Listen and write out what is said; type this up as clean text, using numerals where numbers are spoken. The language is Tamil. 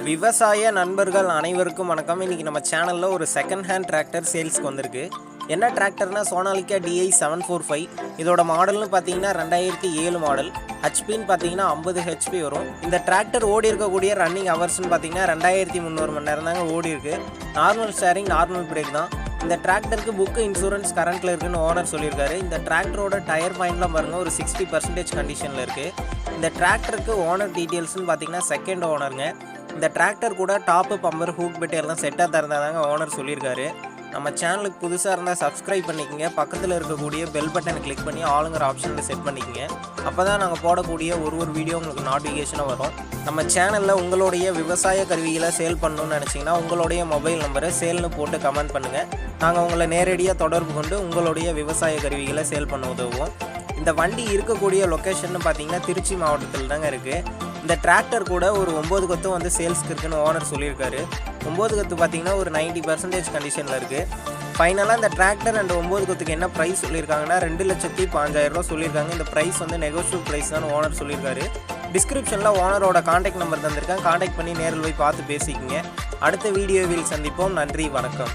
விவசாய நண்பர்கள் அனைவருக்கும் வணக்கம். இன்றைக்கி நம்ம சேனலில் ஒரு செகண்ட் ஹேண்ட் டிராக்டர் சேல்ஸ்க்கு வந்திருக்கு. என்ன டிராக்டர்னா சோனாலிகா di745. இதோட மாடல்னு பார்த்தீங்கன்னா 2007 மாடல். ஹெச்பின்னு பார்த்தீங்கன்னா 50 ஹெச்பி வரும். இந்த டிராக்டர் ஓடி இருக்கக்கூடிய ரன்னிங் ஹவர்ஸ்ன்னு பார்த்தீங்கன்னா 2300 மணி நேரம் தாங்க ஓடி இருக்கு. நார்மல் ஸ்டேரிங், நார்மல் பிரேக் தான். இந்த டிராக்டருக்கு புக்கு இன்சூரன்ஸ் கரண்ட்டில் இருக்குன்னு ஓனர் சொல்லியிருக்காரு. இந்த டிராக்டரோட டயர் பாயிண்ட்லாம் பாருங்கள், ஒரு 60% கண்டிஷனில் இருக்குது. இந்த டிராக்டருக்கு ஓனர் டீட்டெயில்ஸ்னு பார்த்தீங்கன்னா செகண்ட் ஓனருங்க. இந்த டிராக்டர் கூட டாப்பு, பம்பர், ஹூக் பெட் எல்லாம் செட்டாக தரந்தாதாங்க ஓனர் சொல்லியிருக்காரு. நம்ம சேனலுக்கு புதுசாக இருந்தால் சப்ஸ்கிரைப் பண்ணிக்கோங்க. பக்கத்தில் இருக்கக்கூடிய பெல் பட்டனை கிளிக் பண்ணி ஆளுங்கிற ஆப்ஷனில் செட் பண்ணிக்கோங்க. அப்போ தான் நாங்கள் போடக்கூடிய ஒரு வீடியோ உங்களுக்கு நோட்டிஃபிகேஷனாக வரும். நம்ம சேனலில் உங்களுடைய விவசாய கருவிகளை சேல் பண்ணணும்னு நினச்சிங்கன்னா உங்களுடைய மொபைல் நம்பரை சேல்னு போட்டு கமெண்ட் பண்ணுங்கள். நாங்கள் உங்களை நேரடியாக தொடர்பு கொண்டு உங்களுடைய விவசாய கருவிகளை சேல் பண்ண உதவுவோம். இந்த வண்டி இருக்கக்கூடிய லொக்கேஷன் பார்த்தீங்கன்னா திருச்சி மாவட்டத்தில் தாங்க இருக்குது. இந்த டிராக்டர் கூட ஒரு 9 கொத்து வந்து சேல்ஸ்க்கு இருக்குன்னு ஓனர் சொல்லியிருக்காரு. 9 கொத்து பார்த்தீங்கன்னா ஒரு 90% கண்டிஷனில் இருக்குது. ஃபைனலாக இந்த டிராக்டர் அண்ட் 9 கொத்துக்கு என்ன ப்ரைஸ் சொல்லியிருக்காங்கன்னா 2,05,000 ரூபா சொல்லியிருக்காங்க. இந்த ப்ரைஸ் வந்து நெகோஷியபிள் ப்ரைஸ் தான் ஓனர் சொல்லியிருக்காரு. டிஸ்கிரிப்ஷனில் ஓனரோட காண்டாக்ட் நம்பர் தந்திருக்கேன். காண்டாக்ட் பண்ணி நேரில் போய் பார்த்து பேசிக்கிங்க. அடுத்த வீடியோவில் சந்திப்போம். நன்றி, வணக்கம்.